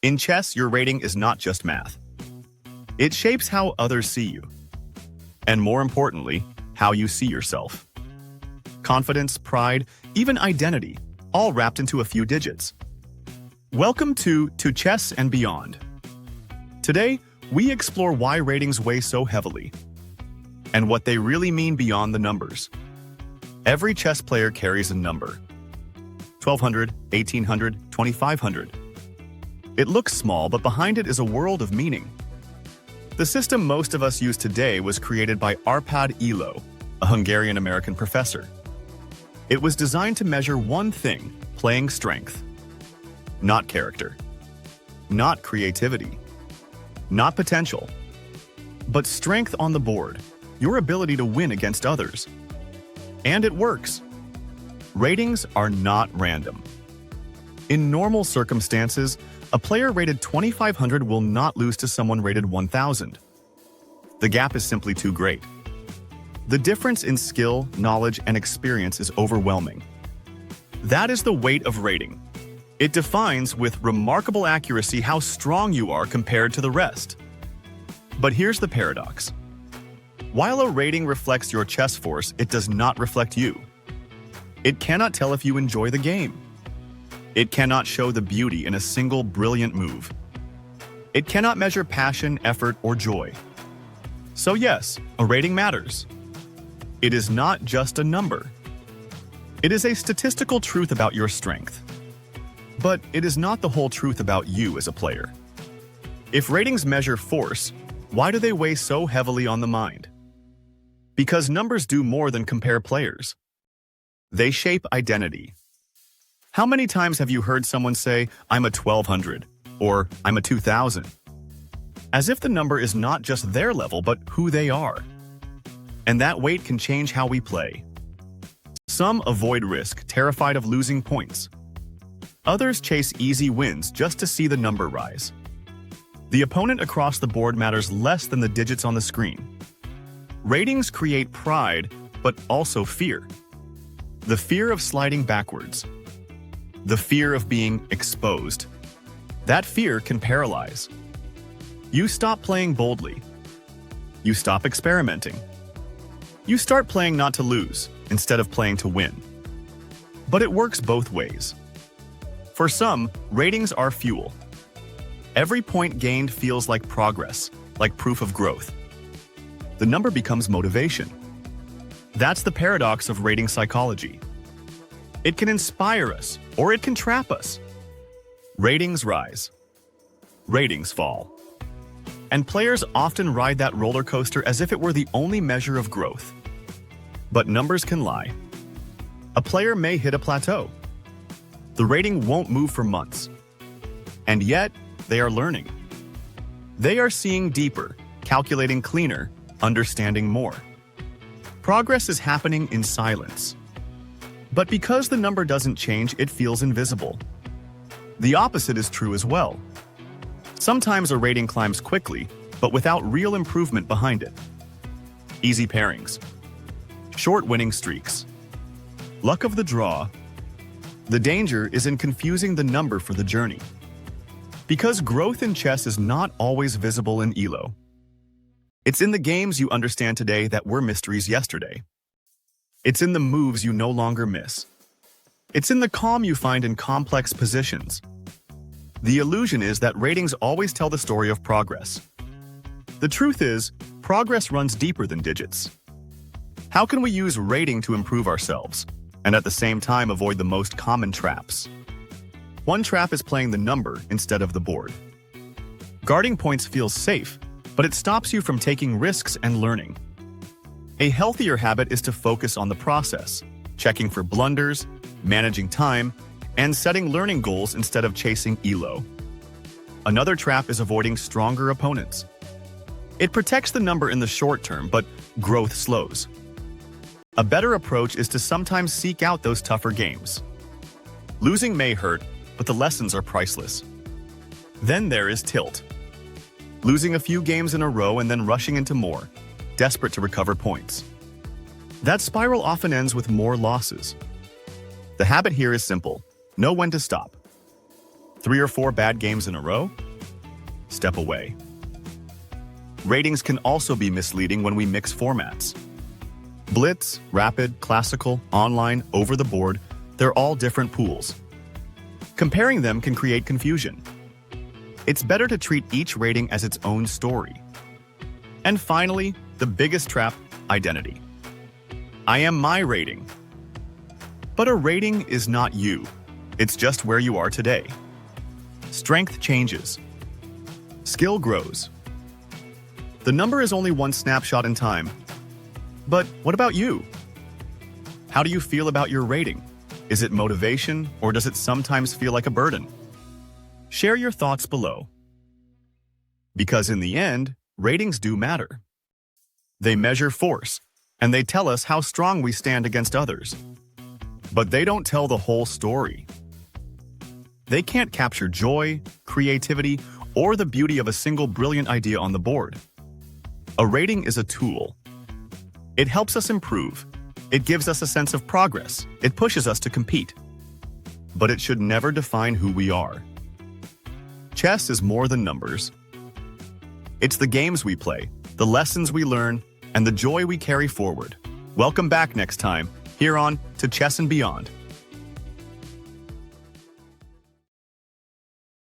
In chess, your rating is not just math. It shapes how others see you. And more importantly, how you see yourself. Confidence, pride, even identity, all wrapped into a few digits. Welcome to Chess and Beyond. Today, we explore why ratings weigh so heavily and what they really mean beyond the numbers. Every chess player carries a number. 1200, 1800, 2500. It looks small, but behind it is a world of meaning. The system most of us use today was created by Arpad Elo, a Hungarian-American professor. It was designed to measure one thing: playing strength. Not character. Not creativity. Not potential. But strength on the board, your ability to win against others. And it works. Ratings are not random. In normal circumstances, a player rated 2500 will not lose to someone rated 1000. The gap is simply too great. The difference in skill, knowledge, and experience is overwhelming. That is the weight of rating. It defines with remarkable accuracy how strong you are compared to the rest. But here's the paradox. While a rating reflects your chess force, it does not reflect you. It cannot tell if you enjoy the game. It cannot show the beauty in a single brilliant move. It cannot measure passion, effort, or joy. So yes, a rating matters. It is not just a number. It is a statistical truth about your strength. But it is not the whole truth about you as a player. If ratings measure force, why do they weigh so heavily on the mind? Because numbers do more than compare players. They shape identity. How many times have you heard someone say, "I'm a 1200," or "I'm a 2000"? As if the number is not just their level, but who they are. And that weight can change how we play. Some avoid risk, terrified of losing points. Others chase easy wins just to see the number rise. The opponent across the board matters less than the digits on the screen. Ratings create pride, but also fear. The fear of sliding backwards. The fear of being exposed. That fear can paralyze. You stop playing boldly. You stop experimenting. You start playing not to lose, instead of playing to win. But it works both ways. For some, ratings are fuel. Every point gained feels like progress, like proof of growth. The number becomes motivation. That's the paradox of rating psychology. It can inspire us, or it can trap us. Ratings rise. Ratings fall. And players often ride that roller coaster as if it were the only measure of growth. But numbers can lie. A player may hit a plateau. The rating won't move for months. And yet, they are learning. They are seeing deeper, calculating cleaner, understanding more. Progress is happening in silence. But because the number doesn't change, it feels invisible. The opposite is true as well. Sometimes a rating climbs quickly, but without real improvement behind it. Easy pairings. Short winning streaks. Luck of the draw. The danger is in confusing the number for the journey. Because growth in chess is not always visible in ELO. It's in the games you understand today that were mysteries yesterday. It's in the moves you no longer miss. It's in the calm you find in complex positions. The illusion is that ratings always tell the story of progress. The truth is, progress runs deeper than digits. How can we use rating to improve ourselves, and at the same time avoid the most common traps? One trap is playing the number instead of the board. Guarding points feels safe, but it stops you from taking risks and learning. A healthier habit is to focus on the process, checking for blunders, managing time, and setting learning goals instead of chasing ELO. Another trap is avoiding stronger opponents. It protects the number in the short term, but growth slows. A better approach is to sometimes seek out those tougher games. Losing may hurt, but the lessons are priceless. Then there is tilt. Losing a few games in a row and then rushing into more, desperate to recover points. That spiral often ends with more losses. The habit here is simple: know when to stop. 3 or 4 bad games in a row? Step away. Ratings can also be misleading when we mix formats. Blitz, rapid, classical, online, over the board, they're all different pools. Comparing them can create confusion. It's better to treat each rating as its own story. And finally, the biggest trap, identity. I am my rating. But a rating is not you. It's just where you are today. Strength changes. Skill grows. The number is only one snapshot in time. But what about you? How do you feel about your rating? Is it motivation, or does it sometimes feel like a burden? Share your thoughts below. Because in the end, ratings do matter. They measure force, and they tell us how strong we stand against others. But they don't tell the whole story. They can't capture joy, creativity, or the beauty of a single brilliant idea on the board. A rating is a tool. It helps us improve. It gives us a sense of progress. It pushes us to compete. But it should never define who we are. Chess is more than numbers. It's the games we play, the lessons we learn, and the joy we carry forward. Welcome back next time, here on To Chess and Beyond.